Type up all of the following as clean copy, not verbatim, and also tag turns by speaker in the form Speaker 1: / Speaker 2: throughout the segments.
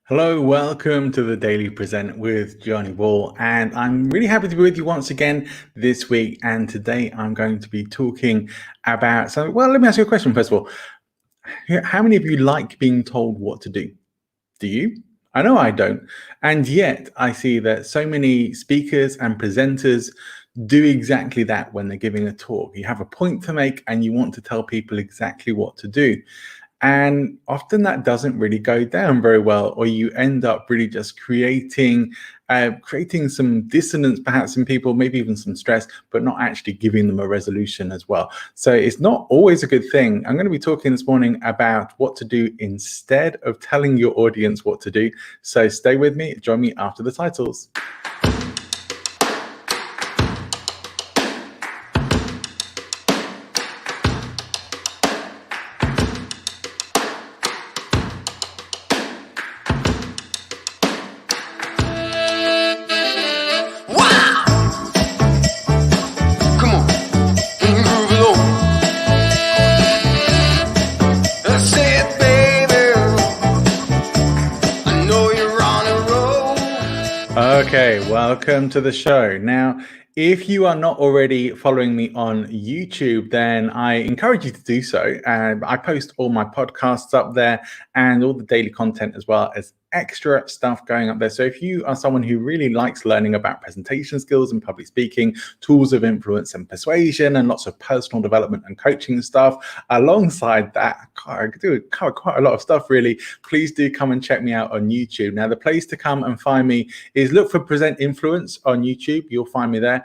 Speaker 1: Hello, welcome to the Daily Present with Johnny Ball, and I'm really happy to be with you once again this week. And today I'm going to be talking about let me ask you a question first of all. How many of you like being told what to do? Do you? I know I don't. And yet I see that so many speakers and presenters do exactly that when they're giving a talk. You have a point to make and you want to tell people exactly what to do. And often that doesn't really go down very well, or you end up really just creating some dissonance perhaps in people, maybe even some stress, but not actually giving them a resolution as well. So it's not always a good thing. I'm going to be talking this morning about what to do instead of telling your audience what to do. So stay with me, join me after the titles. Okay, welcome to the show. Now, if you are not already following me on YouTube, then I encourage you to do so. I post all my podcasts up there and all the daily content as well as extra stuff going up there. So if you are someone who really likes learning about presentation skills and public speaking, tools of influence and persuasion, and lots of personal development and coaching stuff, alongside that, I do cover quite a lot of stuff really. Please do come and check me out on YouTube. Now, the place to come and find me is look for Present Influence on YouTube. You'll find me there.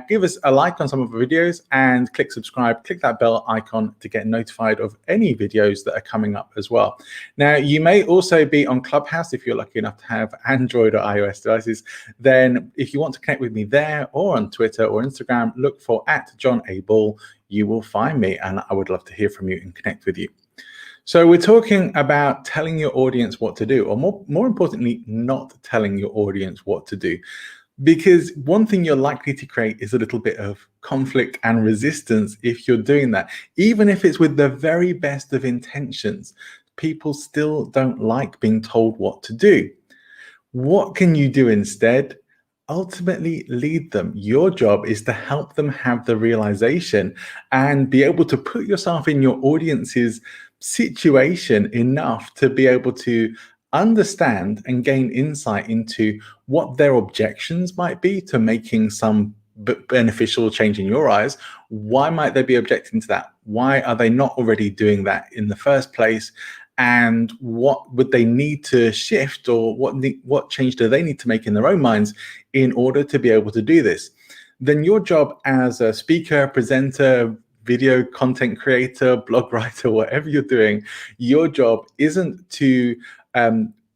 Speaker 1: Give us a like on some of the videos and click subscribe, click that bell icon to get notified of any videos that are coming up as well. Now, you may also be on Clubhouse if you're lucky enough to have Android or iOS devices. Then if you want to connect with me there or on Twitter or Instagram, look for @JohnABall. You will find me and I would love to hear from you and connect with you. So we're talking about telling your audience what to do, or more importantly, not telling your audience what to do. Because one thing you're likely to create is a little bit of conflict and resistance if you're doing that. Even if it's with the very best of intentions, people still don't like being told what to do. What can you do instead? Ultimately, lead them. Your job is to help them have the realization and be able to put yourself in your audience's situation enough to be able to understand and gain insight into what their objections might be to making some beneficial change in your eyes. Why might they be objecting to that? Why are they not already doing that in the first place? And what would they need to shift, or what change do they need to make in their own minds in order to be able to do this? Then your job as a speaker, presenter, video content creator, blog writer, whatever you're doing, your job isn't to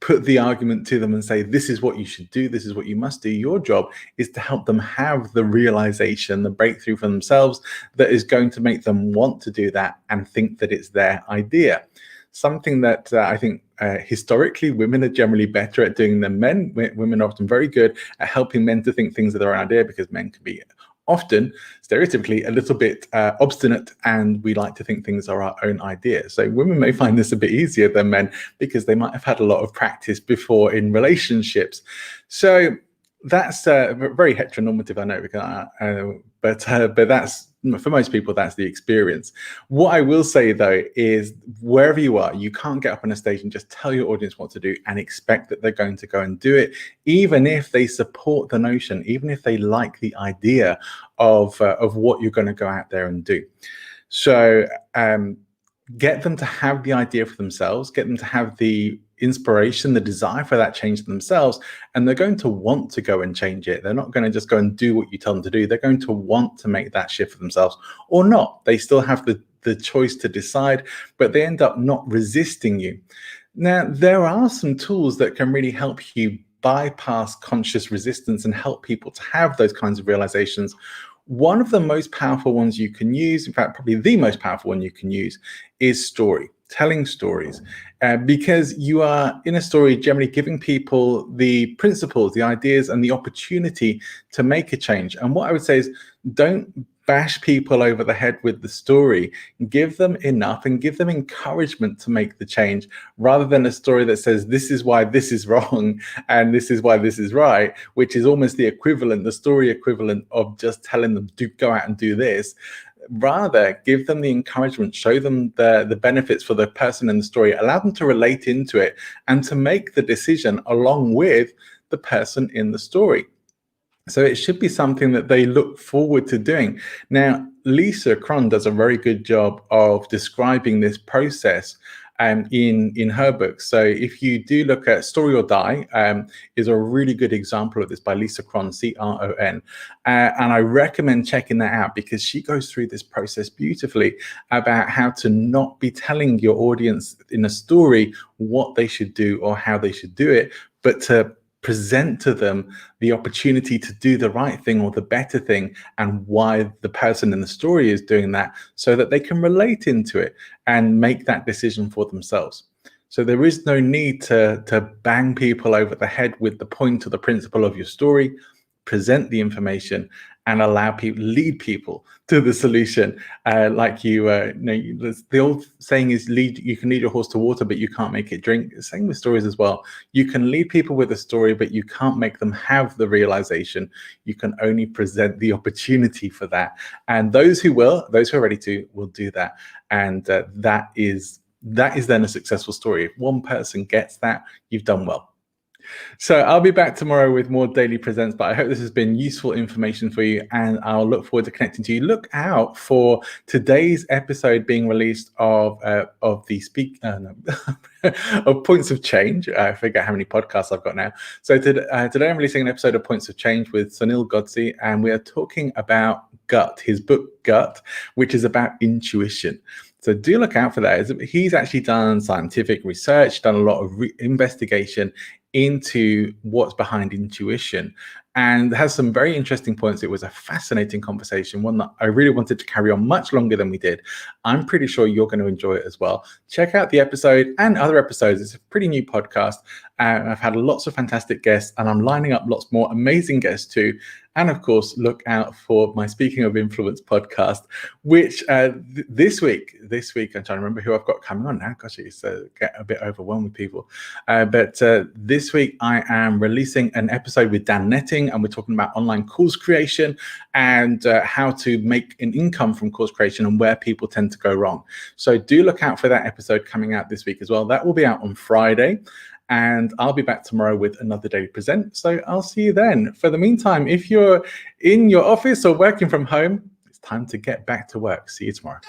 Speaker 1: put the argument to them and say, this is what you should do, this is what you must do. Your job is to help them have the realization, the breakthrough for themselves that is going to make them want to do that and think that it's their idea. Something that I think historically women are generally better at doing than men. Women are often very good at helping men to think things are their own idea, because men can be often stereotypically a little bit obstinate, and we like to think things are our own idea. So women may find this a bit easier than men because they might have had a lot of practice before in relationships. So that's very heteronormative, I know, because, but that's, for most people, that's the experience. What I will say though is, wherever you are, you can't get up on a stage and just tell your audience what to do and expect that they're going to go and do it, even if they support the notion, even if they like the idea of what you're going to go out there and do. So get them to have the idea for themselves, get them to have the inspiration, the desire for that change themselves, and they're going to want to go and change it. They're not going to just go and do what you tell them to do. They're going to want to make that shift for themselves, or not. They still have the choice to decide, but they end up not resisting you. Now, there are some tools that can really help you bypass conscious resistance and help people to have those kinds of realizations. One of the most powerful ones you can use, in fact, probably the most powerful one you can use, is story. telling stories, because you are in a story generally giving people the principles, the ideas, and the opportunity to make a change. And what I would say is, don't bash people over the head with the story. Give them enough and give them encouragement to make the change, rather than a story that says this is why this is wrong and this is why this is right, which is almost the equivalent, the story equivalent of just telling them to go out and do this. Rather, give them the encouragement, show them the benefits for the person in the story, allow them to relate into it and to make the decision along with the person in the story. So it should be something that they look forward to doing. Now, Lisa Cron does a very good job of describing this process in her book. So if you do look at Story or Die, is a really good example of this by Lisa Cron, C-R-O-N. And I recommend checking that out, because she goes through this process beautifully about how to not be telling your audience in a story what they should do or how they should do it, but to present to them the opportunity to do the right thing or the better thing, and why the person in the story is doing that, so that they can relate into it and make that decision for themselves. So there is no need to bang people over the head with the point or the principle of your story. Present the information and allow people, lead people to the solution. Like the old saying is, you can lead your horse to water, but you can't make it drink. Same with stories as well. You can lead people with a story, but you can't make them have the realization. You can only present the opportunity for that. And those who are ready to, will do that. And that is then a successful story. If one person gets that, you've done well. So I'll be back tomorrow with more Daily Presents, but I hope this has been useful information for you, and I'll look forward to connecting to you. Look out for today's episode being released of of Points of Change. I forget how many podcasts I've got now. So today I'm releasing an episode of Points of Change with Sunil Godse, and we are talking about Gut, his book Gut, which is about intuition. So do look out for that. He's actually done scientific research, done a lot of investigation into what's behind intuition, and has some very interesting points. It was a fascinating conversation, one that I really wanted to carry on much longer than we did. I'm pretty sure you're going to enjoy it as well. Check out the episode and other episodes. It's a pretty new podcast. I've had lots of fantastic guests, and I'm lining up lots more amazing guests too. And of course, look out for my Speaking of Influence podcast, which this week, I'm trying to remember who I've got coming on now. Gosh, it's get a bit overwhelmed with people. But this week, I am releasing an episode with Dan Netting, and we're talking about online course creation and how to make an income from course creation and where people tend to go wrong. So do look out for that episode coming out this week as well. That will be out on Friday. And I'll be back tomorrow with another Daily Present. So I'll see you then. For the meantime, if you're in your office or working from home, it's time to get back to work. See you tomorrow.